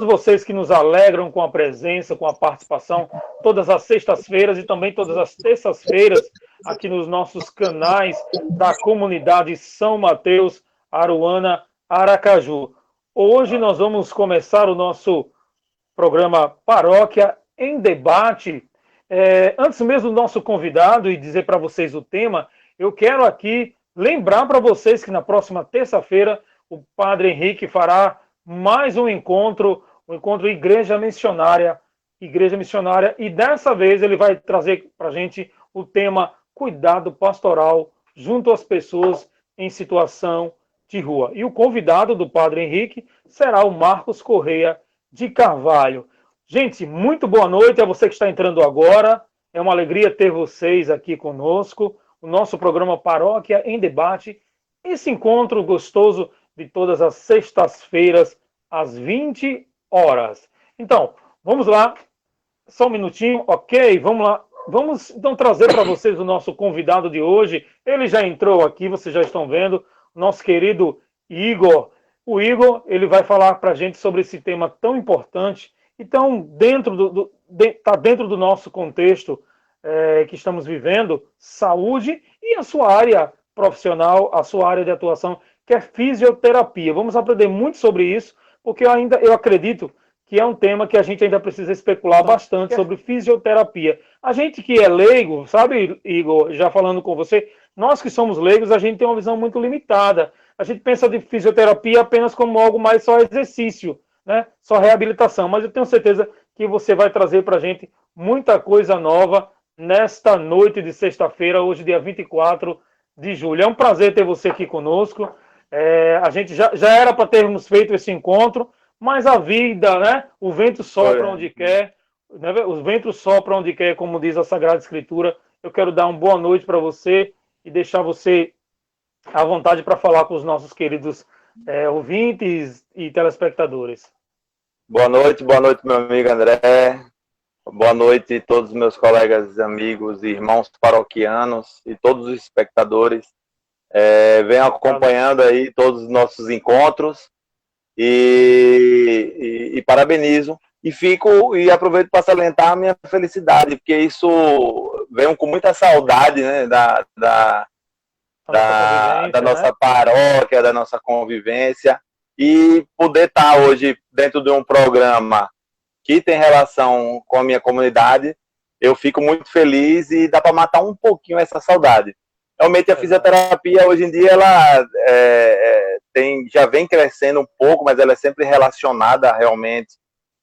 vocês que nos alegram com a presença, com a participação, todas as sextas-feiras e também todas as terças-feiras, aqui nos nossos canais da comunidade São Mateus, Aruana, Aracaju. Hoje nós vamos começar o nosso programa Paróquia em Debate. Antes mesmo do nosso convidado e dizer para vocês o tema, eu quero aqui lembrar para vocês que na próxima terça-feira o Padre Henrique fará mais um encontro Igreja Missionária, e dessa vez ele vai trazer para a gente o tema cuidado pastoral junto às pessoas em situação de rua. E o convidado do Padre Henrique será o Marcos Correia de Carvalho. Gente, muito boa noite a você que está entrando agora. É uma alegria ter vocês aqui conosco. O nosso programa Paróquia em Debate. Esse encontro gostoso de todas as sextas-feiras, às 20 horas. Então, vamos lá. Só um minutinho, ok? Vamos lá. Vamos então trazer para vocês o nosso convidado de hoje. Ele já entrou aqui, vocês já estão vendo. Nosso querido Igor. O Igor, ele vai falar para a gente sobre esse tema tão importante. Então, está dentro do nosso contexto que estamos vivendo, saúde e a sua área profissional, a sua área de atuação, que é fisioterapia. Vamos aprender muito sobre isso, porque eu acredito que é um tema que a gente ainda precisa especular bastante sobre fisioterapia. A gente que é leigo, sabe, Igor, já falando com você, nós que somos leigos, a gente tem uma visão muito limitada. A gente pensa de fisioterapia apenas como algo mais só exercício, né? Só reabilitação. Mas eu tenho certeza que você vai trazer para a gente muita coisa nova nesta noite de sexta-feira, hoje, dia 24 de julho. É um prazer ter você aqui conosco. A gente já era para termos feito esse encontro, mas a vida, né? O vento sopra onde quer, né? Os ventos sopram onde quer, como diz a Sagrada Escritura. Eu quero dar uma boa noite para você e deixar você à vontade para falar com os nossos queridos ouvintes e telespectadores. Boa noite, meu amigo André. Boa noite a todos os meus colegas, amigos, irmãos paroquianos e todos os espectadores. Venho acompanhando aí todos os nossos encontros e parabenizo. E aproveito para salientar a minha felicidade, porque isso venho com muita saudade, né, da nossa paróquia, da nossa convivência, e poder estar hoje dentro de um programa que tem relação com a minha comunidade, eu fico muito feliz e dá para matar um pouquinho essa saudade. Realmente a fisioterapia hoje em dia ela já vem crescendo um pouco, mas ela é sempre relacionada realmente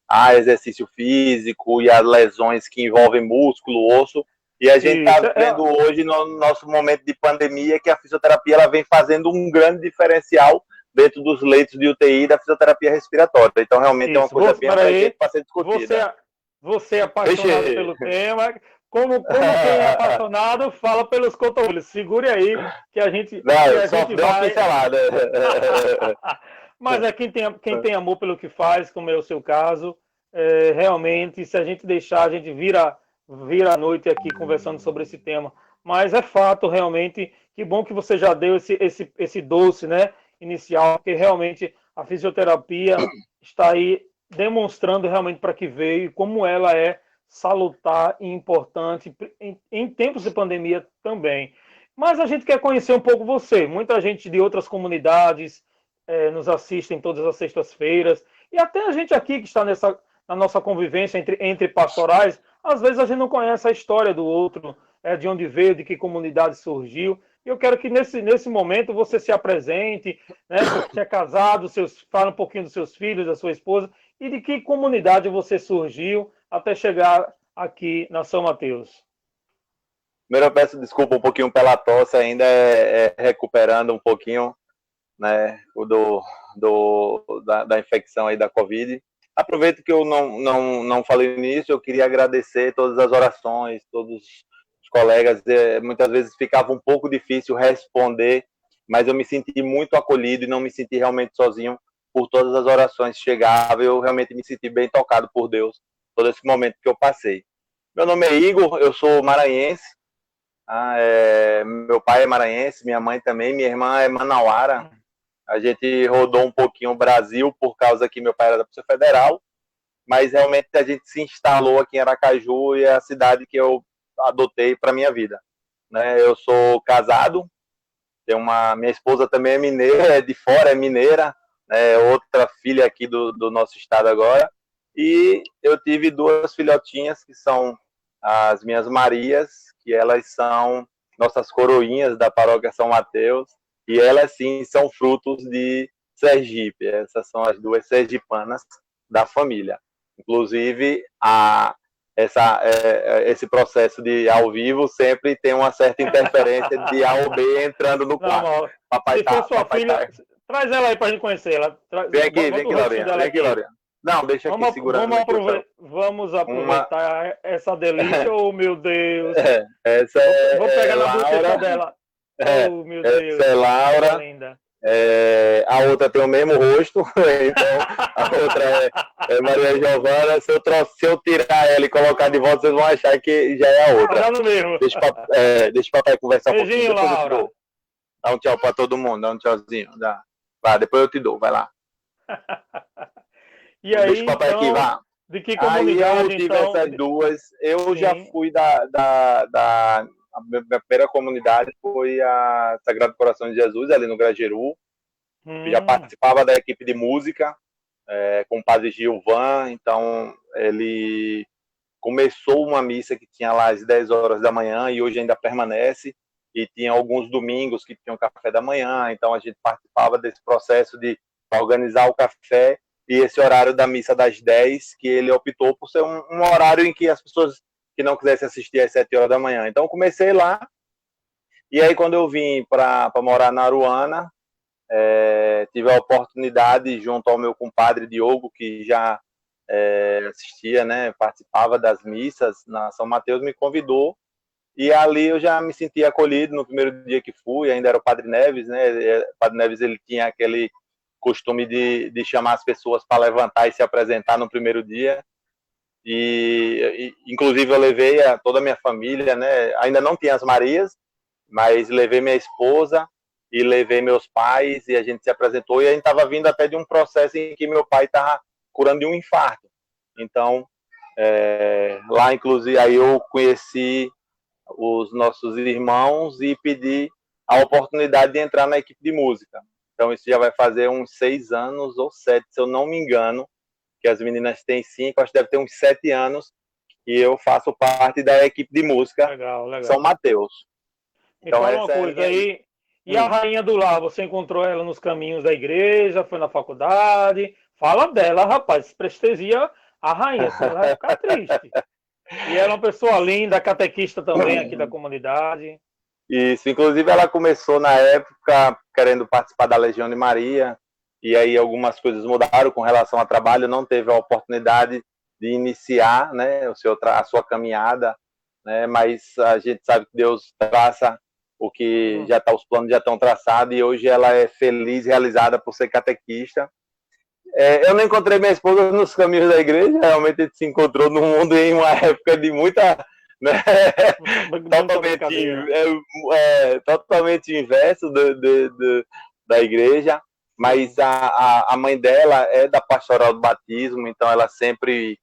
a exercício físico e a lesões que envolvem músculo, osso. E a gente está vendo hoje, no nosso momento de pandemia, que a fisioterapia ela vem fazendo um grande diferencial dentro dos leitos de UTI da fisioterapia respiratória. Então, realmente é uma coisa bem abrangente para ser discutida. Você é apaixonado pelo tema. Como quem é apaixonado, fala pelos cotovelos. Segure aí, que a gente, vai... pincelada. Mas quem tem amor pelo que faz, como é o seu caso, realmente, se a gente deixar, a gente vira a noite aqui conversando sobre esse tema. Mas é fato, realmente, que bom que você já deu esse doce, né, inicial, porque realmente a fisioterapia está aí demonstrando realmente para que veio e como ela é salutar e importante em tempos de pandemia também. Mas a gente quer conhecer um pouco você. Muita gente de outras comunidades nos assistem todas as sextas-feiras, e até a gente aqui que está na nossa convivência entre pastorais, às vezes a gente não conhece a história do outro, de onde veio, de que comunidade surgiu. E eu quero que nesse momento você se apresente, né? Se é casado, fala um pouquinho dos seus filhos, da sua esposa, e de que comunidade você surgiu até chegar aqui na São Mateus. Primeiro eu peço desculpa um pouquinho pela tosse, ainda recuperando um pouquinho, né, da infecção aí da Covid. Aproveito que eu não falei nisso, eu queria agradecer todas as orações, todos os colegas. Muitas vezes ficava um pouco difícil responder, mas eu me senti muito acolhido e não me senti realmente sozinho por todas as orações que chegavam. Eu realmente me senti bem tocado por Deus todo esse momento que eu passei. Meu nome é Igor, eu sou maranhense. Meu pai é maranhense, minha mãe também, minha irmã é manauara. A gente rodou um pouquinho o Brasil por causa que meu pai era da Polícia Federal, mas realmente a gente se instalou aqui em Aracaju e é a cidade que eu adotei para minha vida. Né? Eu sou casado, minha esposa também é mineira, é de fora, é mineira, né? Outra filha aqui do nosso estado agora, e eu tive 2 filhotinhas que são as minhas Marias, que elas são nossas coroinhas da paróquia São Mateus, e elas sim são frutos de Sergipe. Essas são as 2 sergipanas da família. Inclusive, esse processo de ao vivo sempre tem uma certa interferência de A ou B entrando no quarto. Não, papai se for sua filha, traz ela aí pra gente conhecer ela. Vem aqui, Laurinha. Vem aqui, Laurinha. Não, deixa aqui segurando. Vamos aproveitar essa delícia, oh meu Deus. Essa vou pegar na bochecha dela. Oh meu Deus. Essa é Laura. Linda. A outra tem o mesmo rosto, então a outra é Maria Giovana. Se eu tirar ela e colocar de volta, vocês vão achar que já é a outra. Tá no mesmo. Deixa o papai conversar um pouquinho. Beijinho, Laura. Dá um tchau pra todo mundo, dá um tchauzinho. Vai, depois eu te dou, vai lá. E aí, deixa o papai aqui, vá. De que comunidade, aí eu tive então? essas 2. Eu já fui a minha primeira comunidade foi a Sagrado Coração de Jesus, ali no Grajeru. Já participava da equipe de música com o padre Gilvan. Então, ele começou uma missa que tinha lá às 10 horas da manhã e hoje ainda permanece. E tinha alguns domingos que tinham café da manhã. Então, a gente participava desse processo de organizar o café e esse horário da missa das 10, que ele optou por ser um horário em que as pessoas que não quisessem assistir às 7 horas da manhã. Então, comecei lá, e aí quando eu vim para morar na Aruana, tive a oportunidade, junto ao meu compadre Diogo, que já assistia, né, participava das missas na São Mateus, me convidou, e ali eu já me senti acolhido no primeiro dia que fui. Ainda era o Padre Neves, né, o Padre Neves ele tinha aquele costume de chamar as pessoas para levantar e se apresentar no primeiro dia. E inclusive eu levei toda a minha família, né? Ainda não tinha as Marias, mas levei minha esposa e levei meus pais e a gente se apresentou. E a gente estava vindo até de um processo em que meu pai estava curando de um infarto. Então, lá inclusive, aí eu conheci os nossos irmãos e pedi a oportunidade de entrar na equipe de música. Então isso já vai fazer uns 6 anos ou 7, se eu não me engano, que as meninas têm 5, acho que deve ter uns 7 anos, e eu faço parte da equipe de música legal. São Mateus. Então, fala uma coisa aí, e a rainha do lar, você encontrou ela nos caminhos da igreja, foi na faculdade? Fala dela, rapaz, prestigia a rainha, senão vai ficar triste. E ela é uma pessoa linda, catequista também aqui da comunidade. Isso, inclusive ela começou na época querendo participar da Legião de Maria, e aí algumas coisas mudaram com relação ao trabalho, não teve a oportunidade de iniciar, né, a sua caminhada, né, mas a gente sabe que Deus traça o que os planos já estão traçados, e hoje ela é feliz, realizada por ser catequista. Eu não encontrei minha esposa nos caminhos da igreja, realmente a gente se encontrou no mundo em uma época de muita... Né? Totalmente inverso da igreja, mas a mãe dela é da Pastoral do Batismo, então ela sempre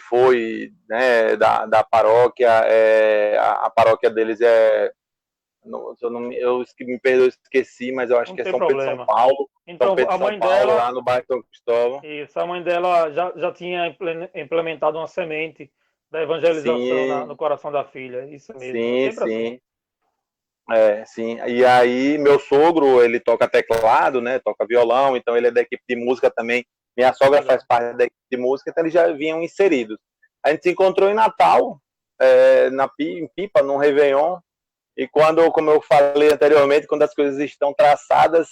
foi, né, da paróquia. A paróquia deles eu me perdoe, esqueci, mas eu acho que é São Pedro de São Paulo. Então, a mãe dela, lá no bairro São Cristóvão. Isso, a mãe dela já tinha implementado uma semente da evangelização no coração da filha, isso mesmo. Sim. Sim. E aí, meu sogro, ele toca teclado, né? Toca violão, então ele é da equipe de música também. Minha sogra faz parte da equipe de música, então eles já vinham inseridos. A gente se encontrou em Natal, em Pipa, num Réveillon, e quando, como eu falei anteriormente, quando as coisas estão traçadas.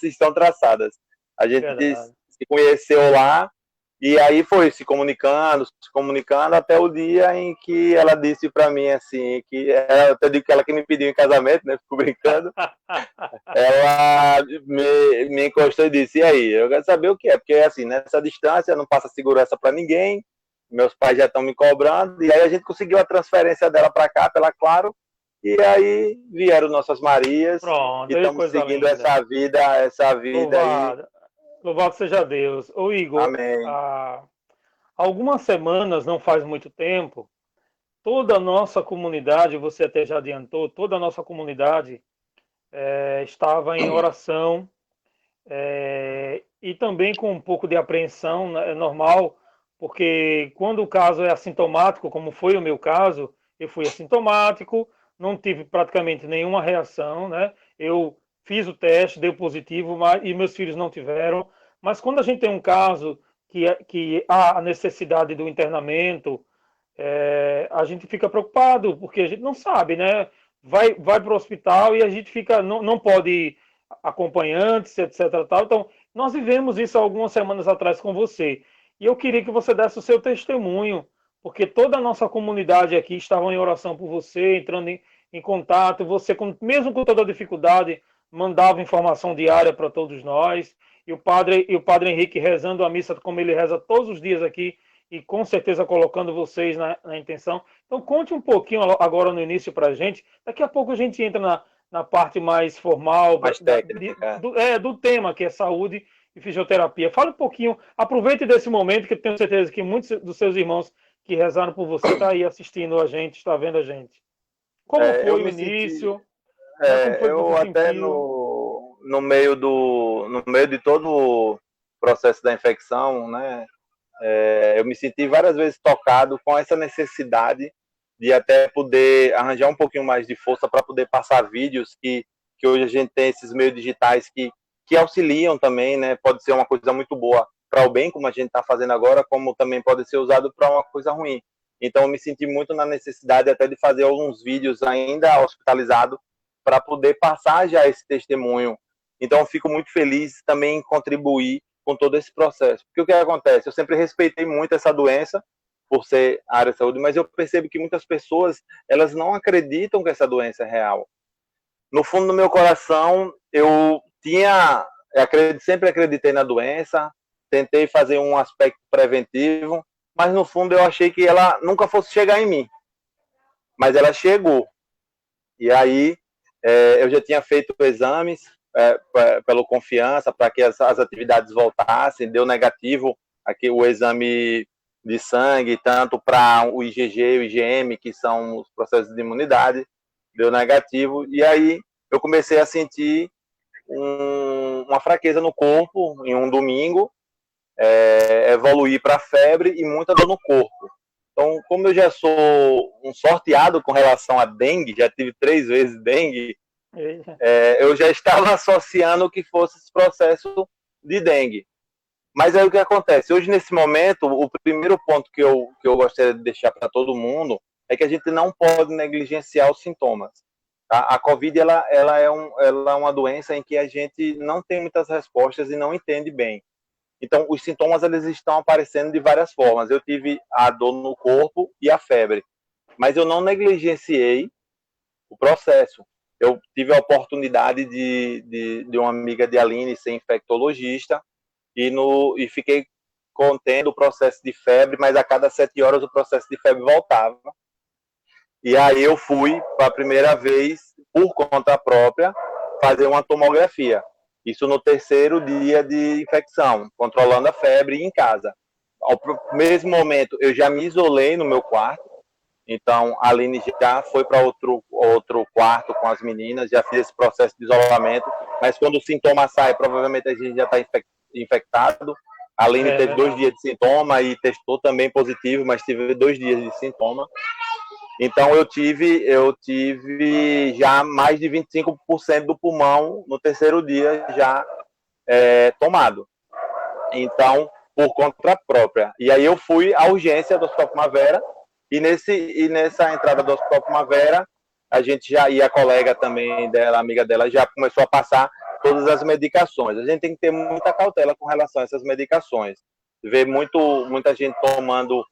A gente se conheceu lá, e aí foi se comunicando até o dia em que ela disse para mim assim, que eu até digo que ela que me pediu em casamento, né? Fico brincando. Ela me encostou e disse: e aí, eu quero saber o que é, porque assim, nessa distância não passa segurança para ninguém, meus pais já estão me cobrando, e aí a gente conseguiu a transferência dela para cá, pela Claro, E aí vieram nossas Marias. Pronto, E aí estamos coisa seguindo linda. essa vida aí. Louvado, louvado seja Deus. Ô Igor, Amém. há algumas semanas, não faz muito tempo, toda a nossa comunidade, você até já adiantou, toda a nossa comunidade estava em oração e também com um pouco de apreensão, né, é normal, porque quando o caso é assintomático, como foi o meu caso, eu fui assintomático, não tive praticamente nenhuma reação, né? Eu fiz o teste, deu positivo, e meus filhos não tiveram. Mas quando a gente tem um caso que há a necessidade do internamento, a gente fica preocupado, porque a gente não sabe, né? Vai para o hospital e a gente fica, não pode ir acompanhantes, etc. Tal. Então, nós vivemos isso algumas semanas atrás com você. E eu queria que você desse o seu testemunho, porque toda a nossa comunidade aqui estava em oração por você, entrando em contato. Você, mesmo com toda a dificuldade, mandava informação diária para todos nós. E o padre Henrique rezando a missa como ele reza todos os dias aqui, e com certeza colocando vocês na intenção. Então, conte um pouquinho agora no início para a gente. Daqui a pouco a gente entra na parte mais formal Mais técnica. do tema, que é saúde e fisioterapia. Fale um pouquinho, aproveite desse momento, que eu tenho certeza que muitos dos seus irmãos que rezaram por você estão aí assistindo a gente, está vendo a gente. Como Eu foi o me senti. início? Né? Como foi que você Eu até sentiu? no meio de todo o processo da infecção, né? Eu me senti várias vezes tocado com essa necessidade de até poder arranjar um pouquinho mais de força para poder passar vídeos que hoje a gente tem esses meios digitais que auxiliam também, né? Pode ser uma coisa muito boa para o bem, como a gente está fazendo agora, como também pode ser usado para uma coisa ruim. Então, eu me senti muito na necessidade até de fazer alguns vídeos ainda hospitalizado para poder passar já esse testemunho. Então, eu fico muito feliz também em contribuir com todo esse processo. Porque o que acontece? Eu sempre respeitei muito essa doença, por ser área de saúde, mas eu percebo que muitas pessoas, elas não acreditam que essa doença é real. No fundo do meu coração, sempre acreditei na doença, tentei fazer um aspecto preventivo, mas no fundo eu achei que ela nunca fosse chegar em mim. Mas ela chegou. E aí eu já tinha feito exames pela confiança, para que as atividades voltassem, deu negativo aqui o exame de sangue, tanto para o IgG e o IgM, que são os processos de imunidade, deu negativo, e aí eu comecei a sentir uma fraqueza no corpo em um domingo, evoluir para febre e muita dor no corpo. Então, como eu já sou um sorteado com relação a dengue, já tive 3 vezes dengue, eu já estava associando que fosse esse processo de dengue. Mas aí o que acontece? Hoje, nesse momento, o primeiro ponto que eu gostaria de deixar para todo mundo é que a gente não pode negligenciar os sintomas. Tá? A Covid ela é uma doença em que a gente não tem muitas respostas e não entende bem. Então, os sintomas eles estão aparecendo de várias formas. Eu tive a dor no corpo e a febre, mas eu não negligenciei o processo. Eu tive a oportunidade de uma amiga de Aline ser infectologista e fiquei contendo o processo de febre, mas a cada 7 horas o processo de febre voltava. E aí eu fui, para a primeira vez, por conta própria, fazer uma tomografia. Isso no 3º dia de infecção, controlando a febre em casa. Ao mesmo momento, eu já me isolei no meu quarto. Então, a Aline já foi para outro quarto com as meninas, já fiz esse processo de isolamento. Mas quando o sintoma sai, provavelmente a gente já está infectado. A Aline teve 2 dias de sintoma e testou também positivo, mas teve 2 dias de sintoma. Então, eu tive já mais de 25% do pulmão no 3º dia já tomado. Então, por conta própria. E aí eu fui à urgência do Hospital Primavera, e nessa entrada do Hospital Primavera, a gente já, e a colega também dela, amiga dela, já começou a passar todas as medicações. A gente tem que ter muita cautela com relação a essas medicações. Ver muita gente tomando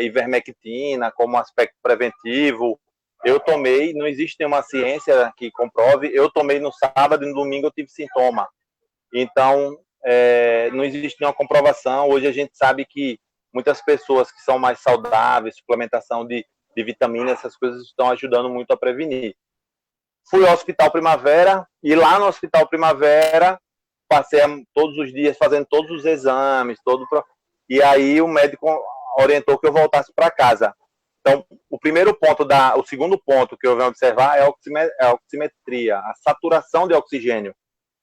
ivermectina como aspecto preventivo. Eu tomei, não existe nenhuma ciência que comprove, eu tomei no sábado e no domingo eu tive sintoma. Então, não existe nenhuma comprovação. Hoje a gente sabe que muitas pessoas que são mais saudáveis, suplementação de de vitamina, essas coisas estão ajudando muito a prevenir. Fui ao Hospital Primavera, e lá no Hospital Primavera passei todos os dias fazendo todos os exames, e aí o médico orientou que eu voltasse para casa. Então, o segundo ponto que eu venho observar é a oximetria, a saturação de oxigênio.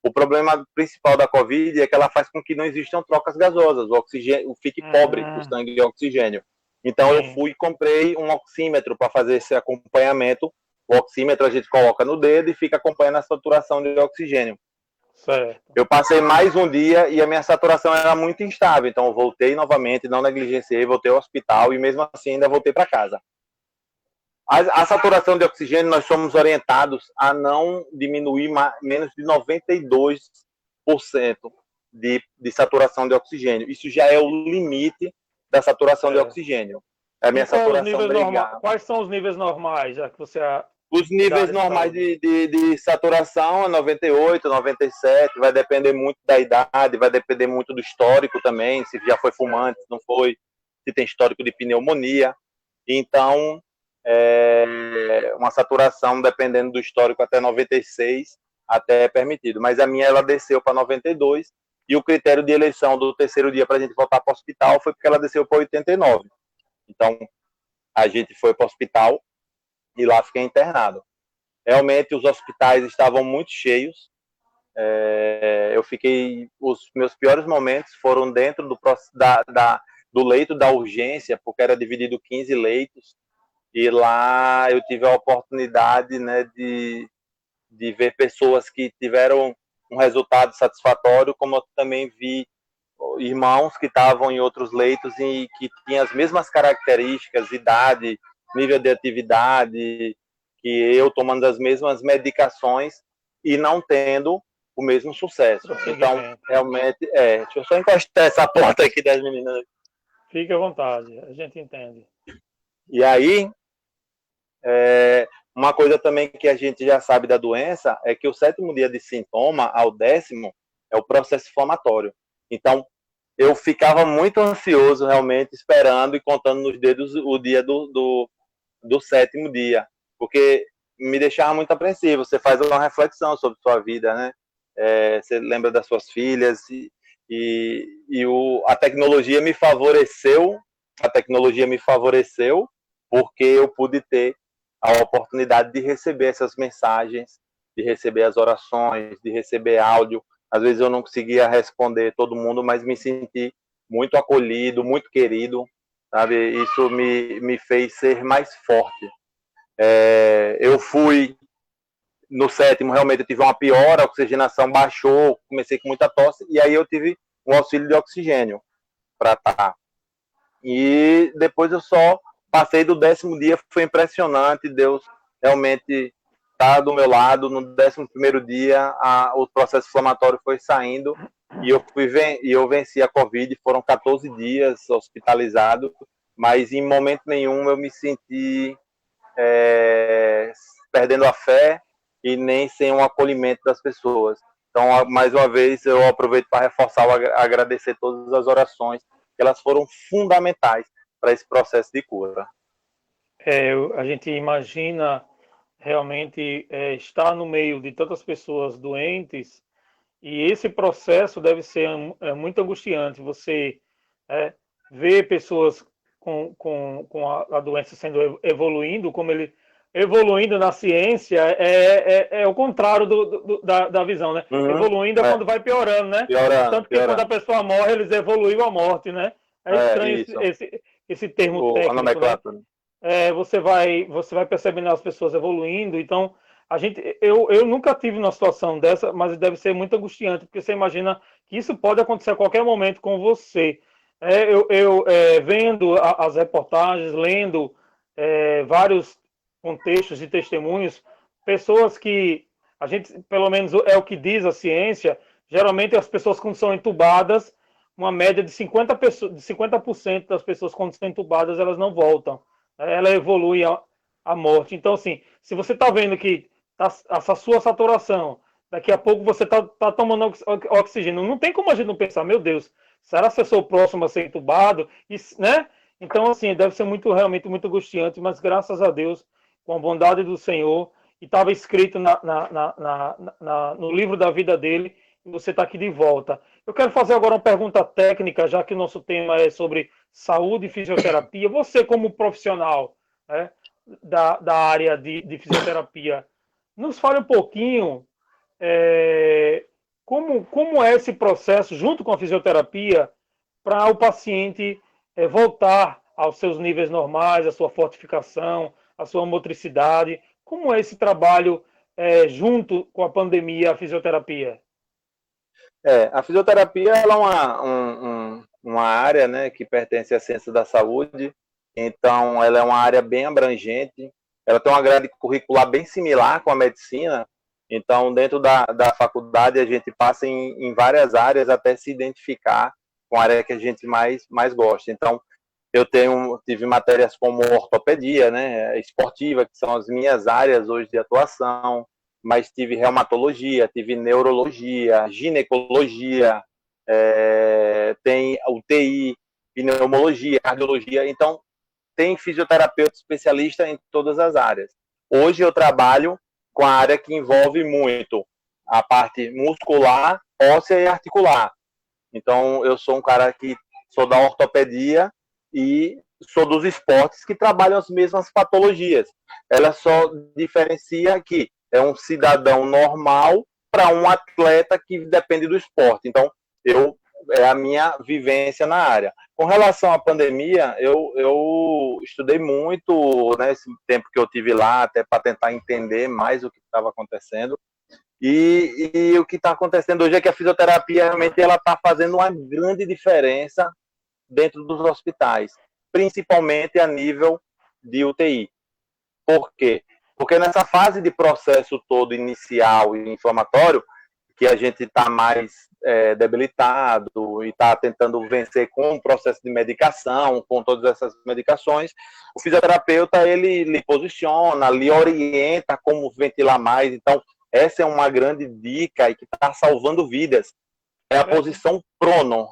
O problema principal da Covid é que ela faz com que não existam trocas gasosas, o oxigênio fique pobre, o sangue de oxigênio. Então, eu fui e comprei um oxímetro para fazer esse acompanhamento. O oxímetro a gente coloca no dedo e fica acompanhando a saturação de oxigênio. Certo. Eu passei mais um dia e a minha saturação era muito instável, então eu voltei novamente, não negligenciei, voltei ao hospital e mesmo assim ainda voltei para casa. A saturação de oxigênio, nós somos orientados a não diminuir menos de 92% de saturação de oxigênio. Isso já é o limite da saturação de oxigênio. É a minha saturação basal. Quais são os níveis normais, já que você... Os níveis normais de saturação é 98, 97, vai depender muito da idade, vai depender muito do histórico também, se já foi fumante, se não foi, se tem histórico de pneumonia. Então, uma saturação, dependendo do histórico, até 96, até é permitido. Mas a minha, ela desceu para 92, e o critério de eleição do terceiro dia para a gente voltar para o hospital foi porque ela desceu para 89. Então, a gente foi para o hospital, e lá fiquei internado. Realmente os hospitais estavam muito cheios. Os meus piores momentos foram dentro do leito da urgência, porque era dividido 15 leitos, e lá eu tive a oportunidade, né, de ver pessoas que tiveram um resultado satisfatório, como eu também vi irmãos que estavam em outros leitos e que tinham as mesmas características, idade, nível de atividade, que eu, tomando as mesmas medicações e não tendo o mesmo sucesso. Então, realmente, deixa eu só encostar essa porta aqui das meninas. Fique à vontade, a gente entende. E aí, uma coisa também que a gente já sabe da doença é que o 7º dia de sintoma ao 10º é o processo inflamatório. Então, eu ficava muito ansioso, realmente, esperando e contando nos dedos o dia do 7º dia, porque me deixava muito apreensivo. Você faz uma reflexão sobre sua vida, né? Você lembra das suas filhas a tecnologia me favoreceu. A tecnologia me favoreceu porque eu pude ter a oportunidade de receber essas mensagens, de receber as orações, de receber áudio. Às vezes eu não conseguia responder todo mundo, mas me senti muito acolhido, muito querido, sabe? Isso me fez ser mais forte. Eu fui no 7º, realmente eu tive uma piora, a oxigenação baixou, comecei com muita tosse, e aí eu tive um auxílio de oxigênio para estar. E depois eu só passei do 10º dia, foi impressionante, Deus realmente está do meu lado. No 11º dia, o processo inflamatório foi saindo, e eu venci a Covid. Foram 14 dias hospitalizado, mas em momento nenhum eu me senti perdendo a fé e nem sem um acolhimento das pessoas. Então, mais uma vez, eu aproveito para reforçar, agradecer todas as orações, que elas foram fundamentais para esse processo de cura. A gente imagina realmente estar no meio de tantas pessoas doentes, e esse processo deve ser muito angustiante. Você ver pessoas com a doença sendo evoluindo, como ele evoluindo na ciência, é o contrário da visão, né? Evoluindo é quando vai piorando, né? Tanto que quando a pessoa morre, eles evoluiu a morte, né? É estranho esse termo técnico, né? Você vai percebendo as pessoas evoluindo. Então, eu nunca tive uma situação dessa, mas deve ser muito angustiante, porque você imagina que isso pode acontecer a qualquer momento com você. Eu vendo as reportagens, lendo vários contextos de testemunhos, pessoas que a gente, pelo menos é o que diz a ciência, geralmente as pessoas quando são entubadas, uma média de 50% das pessoas quando são entubadas, elas não voltam. Ela evolui a morte. Então, assim, se você está vendo que essa sua saturação, daqui a pouco você está tomando oxigênio, não tem como a gente não pensar, meu Deus, será que eu sou o próximo a ser entubado? Né? Então, assim, deve ser realmente muito angustiante, mas graças a Deus, com a bondade do Senhor, e estava escrito no livro da vida dele, e você está aqui de volta. Eu quero fazer agora uma pergunta técnica, já que o nosso tema é sobre saúde e fisioterapia. Você, como profissional, né, da área de fisioterapia, nos fale um pouquinho como é esse processo, junto com a fisioterapia, para o paciente voltar aos seus níveis normais, a sua fortificação, a sua motricidade. Como é esse trabalho junto com a pandemia, a fisioterapia? A fisioterapia ela é uma área, né, que pertence à ciência da saúde, então ela é uma área bem abrangente, ela tem uma grade curricular bem similar com a medicina, então dentro da faculdade a gente passa em várias áreas até se identificar com a área que a gente mais gosta. Então, eu tive matérias como ortopedia, né, esportiva, que são as minhas áreas hoje de atuação, mas tive reumatologia, tive neurologia, ginecologia, tem UTI, pneumologia, cardiologia, então tem fisioterapeuta especialista em todas as áreas. Hoje eu trabalho com a área que envolve muito a parte muscular, óssea e articular. Então eu sou um cara que sou da ortopedia e sou dos esportes que trabalham as mesmas patologias. Ela só diferencia que é um cidadão normal para um atleta que depende do esporte. Então, é a minha vivência na área. Com relação à pandemia, eu estudei muito nesse tempo que eu tive lá, até para tentar entender mais o que estava acontecendo. E o que está acontecendo hoje é que a fisioterapia realmente ela está fazendo uma grande diferença dentro dos hospitais, principalmente a nível de UTI. Por quê? Porque nessa fase de processo todo inicial e inflamatório, que a gente está mais debilitado e está tentando vencer com o processo de medicação, com todas essas medicações, o fisioterapeuta ele lhe posiciona, lhe orienta como ventilar mais. Então, essa é uma grande dica e que está salvando vidas. É a posição prono,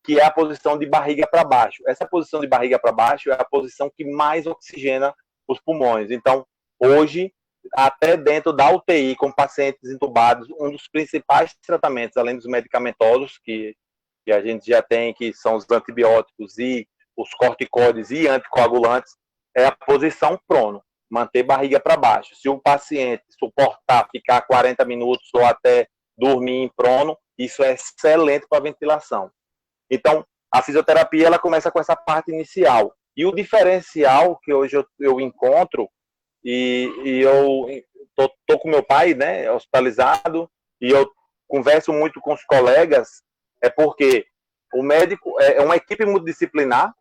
que é a posição de barriga para baixo. Essa posição de barriga para baixo é a posição que mais oxigena os pulmões. Então, hoje, até dentro da UTI, com pacientes entubados, um dos principais tratamentos, além dos medicamentosos, que a gente já tem, que são os antibióticos e os corticoides e anticoagulantes, é a posição prono, manter barriga para baixo. Se o paciente suportar ficar 40 minutos ou até dormir em prono, isso é excelente para a ventilação. Então, a fisioterapia ela começa com essa parte inicial. E o diferencial que hoje eu encontro, e eu tô com meu pai, né, hospitalizado, e eu converso muito com os colegas, é porque o médico é uma equipe multidisciplinar,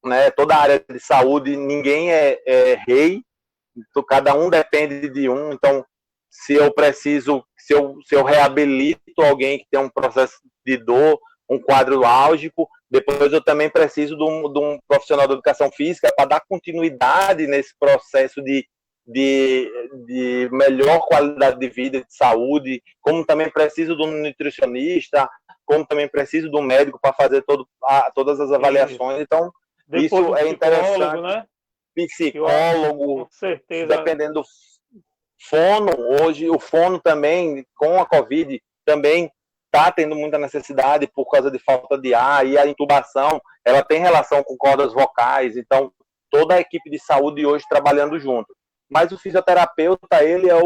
né, toda a área de saúde, ninguém é rei, então, cada um depende de um. Então, se eu reabilito alguém que tem um processo de dor, um quadro álgico, depois eu também preciso de um profissional de educação física para dar continuidade nesse processo de melhor qualidade de vida, de saúde, como também preciso de um nutricionista, como também preciso de um médico para fazer todas as avaliações. Então, depois isso é interessante. Né? Psicólogo, com certeza, dependendo do fono. Hoje o fono também, com a Covid, também está tendo muita necessidade por causa de falta de ar, e a intubação, ela tem relação com cordas vocais, então toda a equipe de saúde hoje trabalhando junto. Mas o fisioterapeuta, ele é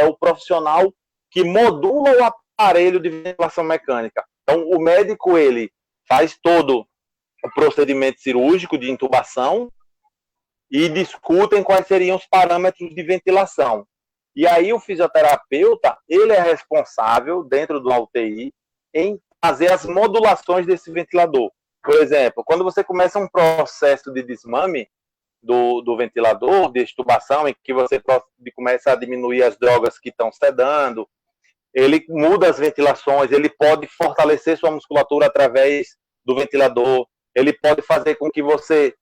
o profissional que modula o aparelho de ventilação mecânica. Então o médico, ele faz todo o procedimento cirúrgico de intubação e discutem quais seriam os parâmetros de ventilação. E aí o fisioterapeuta, ele é responsável, dentro do UTI, em fazer as modulações desse ventilador. Por exemplo, quando você começa um processo de desmame do ventilador, de extubação, em que você começa a diminuir as drogas que estão sedando, ele muda as ventilações, ele pode fortalecer sua musculatura através do ventilador, ele pode fazer com que você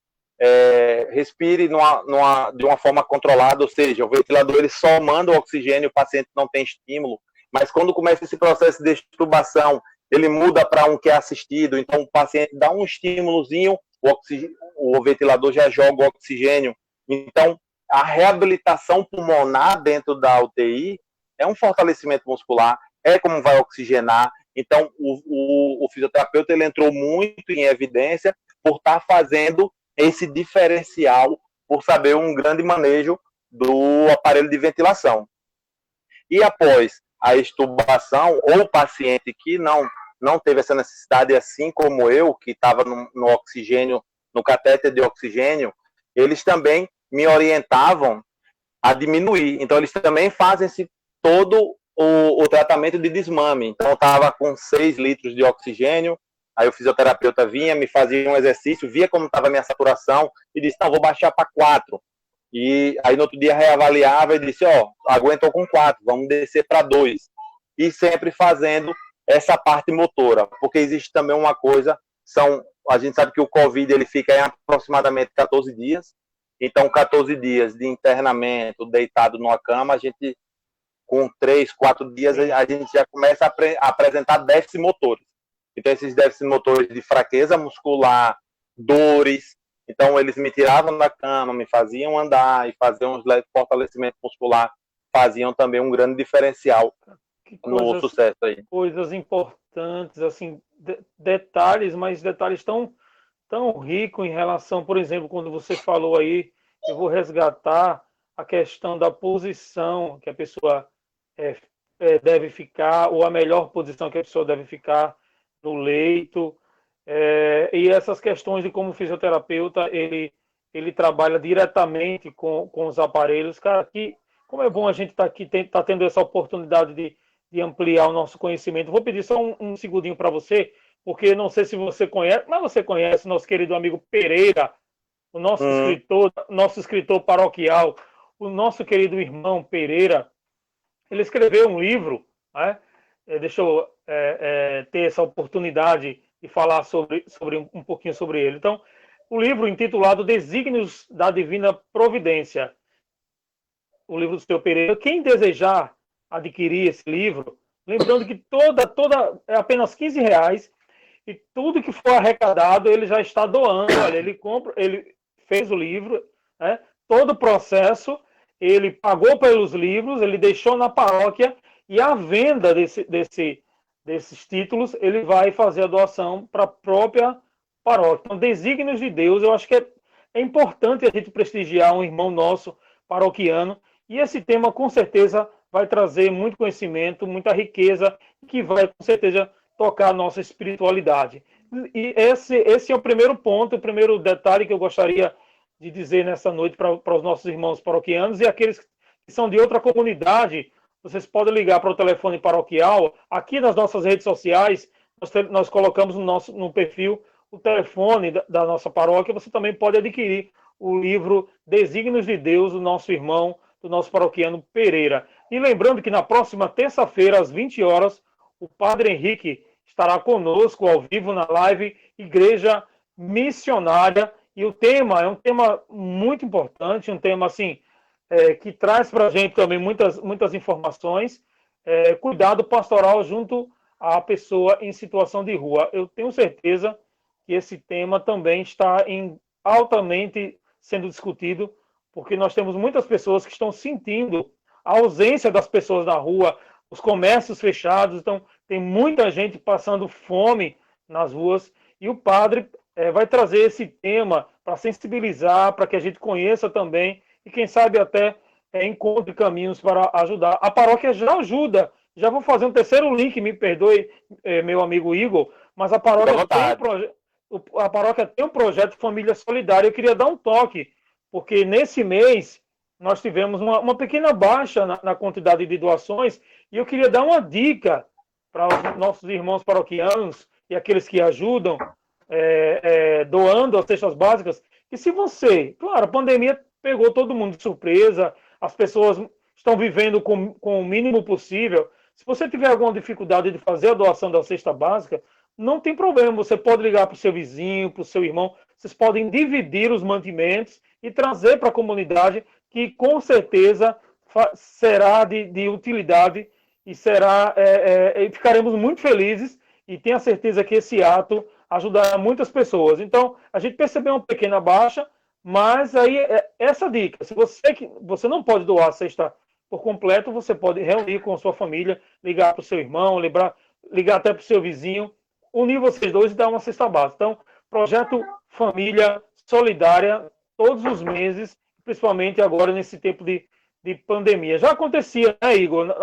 respire de uma forma controlada, ou seja, o ventilador ele só manda o oxigênio, o paciente não tem estímulo, mas quando começa esse processo de extubação, ele muda para um que é assistido, então o paciente dá um estímulozinho, o ventilador já joga o oxigênio. Então, a reabilitação pulmonar dentro da UTI é um fortalecimento muscular, é como vai oxigenar. Então, o fisioterapeuta ele entrou muito em evidência por estar fazendo esse diferencial, por saber um grande manejo do aparelho de ventilação. E após a extubação, ou o paciente que não teve essa necessidade, assim como eu, que estava no oxigênio, no catéter de oxigênio, eles também me orientavam a diminuir. Então, eles também fazem todo o tratamento de desmame. Então, eu estava com 6 litros de oxigênio, aí o fisioterapeuta vinha, me fazia um exercício, via como estava a minha saturação e disse, não, vou baixar para 4. E aí, no outro dia, reavaliava e disse, aguentou com 4, vamos descer para 2. E sempre fazendo essa parte motora, porque existe também uma coisa, a gente sabe que o Covid ele fica em aproximadamente 14 dias, então 14 dias de internamento, deitado numa cama, a gente, com 3, 4 dias, a gente já começa a apresentar déficits motores. Então, esses déficits motores de fraqueza muscular, dores, então eles me tiravam da cama, me faziam andar e faziam um fortalecimento muscular, faziam também um grande diferencial no sucesso aí. Coisas importantes, assim, detalhes, mas detalhes tão ricos em relação, por exemplo, quando você falou aí, eu vou resgatar a questão da posição que a pessoa deve ficar, ou a melhor posição que a pessoa deve ficar no leito, e essas questões de como o fisioterapeuta ele trabalha diretamente com os aparelhos. Cara, como é bom a gente estar aqui, tá tendo essa oportunidade de ampliar o nosso conhecimento. Vou pedir só um segundinho para você, porque não sei se você conhece, mas você conhece o nosso querido amigo Pereira, o nosso escritor paroquial, o nosso querido irmão Pereira. Ele escreveu um livro, né? Deixa eu ter essa oportunidade de falar sobre um pouquinho sobre ele. Então, o livro intitulado Desígnios da Divina Providência, o livro do seu Pereira. Quem desejar adquirir esse livro, lembrando que toda é apenas R$15, e tudo que for arrecadado ele já está doando. Olha, ele fez o livro, né? Todo o processo, ele pagou pelos livros, ele deixou na paróquia, e a venda desses títulos, ele vai fazer a doação para a própria paróquia. Então, Desígnios de Deus, eu acho que é importante a gente prestigiar um irmão nosso paroquiano, e esse tema, com certeza, vai trazer muito conhecimento, muita riqueza, que vai, com certeza, tocar a nossa espiritualidade. E esse é o primeiro ponto, o primeiro detalhe que eu gostaria de dizer nessa noite para os nossos irmãos paroquianos, e aqueles que são de outra comunidade. Vocês podem ligar para o telefone paroquial. Aqui nas nossas redes sociais, nós colocamos no perfil o telefone da nossa paróquia. Você também pode adquirir o livro Desígnios de Deus, do nosso irmão, do nosso paroquiano Pereira. E lembrando que na próxima terça-feira, às 20 horas, o Padre Henrique estará conosco ao vivo na live Igreja Missionária. E o tema é um tema muito importante, um tema assim, que traz para a gente também muitas informações. Cuidado pastoral junto à pessoa em situação de rua. Eu tenho certeza que esse tema também está altamente sendo discutido, porque nós temos muitas pessoas que estão sentindo a ausência das pessoas na rua, os comércios fechados. Então, tem muita gente passando fome nas ruas, e o padre vai trazer esse tema para sensibilizar, para que a gente conheça também, e quem sabe até encontre caminhos para ajudar. A paróquia já ajuda. Já vou fazer um terceiro link, me perdoe, meu amigo Igor, mas a paróquia tem um projeto Família Solidária. Eu queria dar um toque, porque nesse mês nós tivemos uma pequena baixa na quantidade de doações, e eu queria dar uma dica para os nossos irmãos paroquianos e aqueles que ajudam, doando as cestas básicas, que se você... Claro, a pandemia pegou todo mundo de surpresa, as pessoas estão vivendo com o mínimo possível. Se você tiver alguma dificuldade de fazer a doação da cesta básica, não tem problema, você pode ligar para o seu vizinho, para o seu irmão, vocês podem dividir os mantimentos e trazer para a comunidade, que com certeza será de utilidade, e ficaremos muito felizes, e tenha certeza que esse ato ajudar muitas pessoas. Então, a gente percebeu uma pequena baixa, mas aí essa dica, se você não pode doar a cesta por completo, você pode reunir com a sua família, ligar para o seu irmão, ligar até para o seu vizinho, unir vocês dois e dar uma cesta básica. Então, projeto Família Solidária, todos os meses, principalmente agora nesse tempo de pandemia. Já acontecia, né, Igor?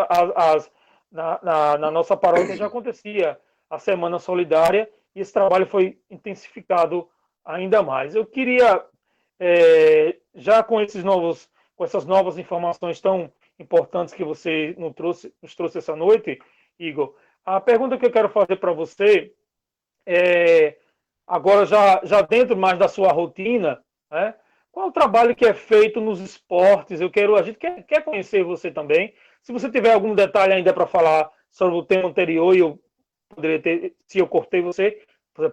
Na nossa paróquia já acontecia a Semana Solidária e esse trabalho foi intensificado ainda mais. Eu queria, já com essas novas informações tão importantes que você nos trouxe essa noite, Igor, a pergunta que eu quero fazer para você é, agora já dentro mais da sua rotina, né? Qual é o trabalho que é feito nos esportes? A gente quer conhecer você também. Se você tiver algum detalhe ainda para falar sobre o tema anterior, eu poderia ter, se eu cortei você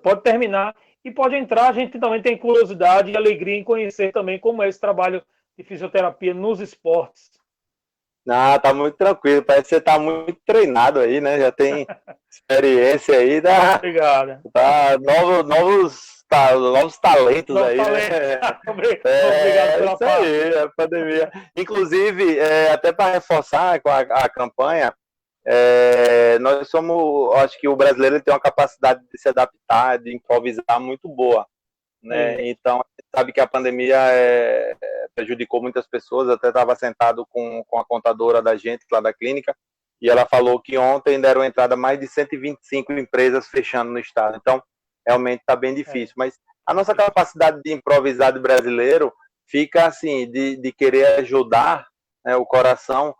pode terminar e pode entrar. A gente também tem curiosidade e alegria em conhecer também como é esse trabalho de fisioterapia nos esportes. Não, tá muito tranquilo. Parece que você tá muito treinado aí, né? Já tem experiência aí. Obrigado. Novos talentos aí, né? Obrigado pela isso aí, a pandemia. Inclusive, até para reforçar com a campanha, nós somos, acho que o brasileiro tem uma capacidade de se adaptar, de improvisar muito boa, né? Então, a gente sabe que a pandemia prejudicou muitas pessoas. Eu até estava sentado com a contadora da gente lá da clínica, e ela falou que ontem deram entrada mais de 125 empresas fechando no estado. Então, realmente está bem difícil. Mas a nossa capacidade de improvisar de brasileiro fica assim, de querer ajudar, né, o coração,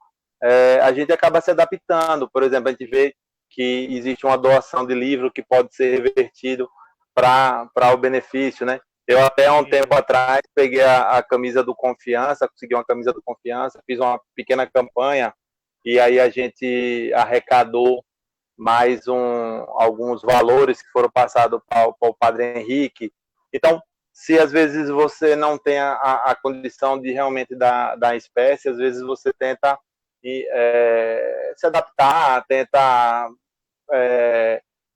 a gente acaba se adaptando. Por exemplo, a gente vê que existe uma doação de livro que pode ser revertido para o benefício, né? Eu até há um tempo atrás peguei a camisa do Confiança, consegui uma camisa do Confiança, fiz uma pequena campanha e aí a gente arrecadou mais alguns valores que foram passados para o Padre Henrique. Então, se às vezes você não tem a condição de realmente dar espécie, às vezes você tenta se adaptar, tenta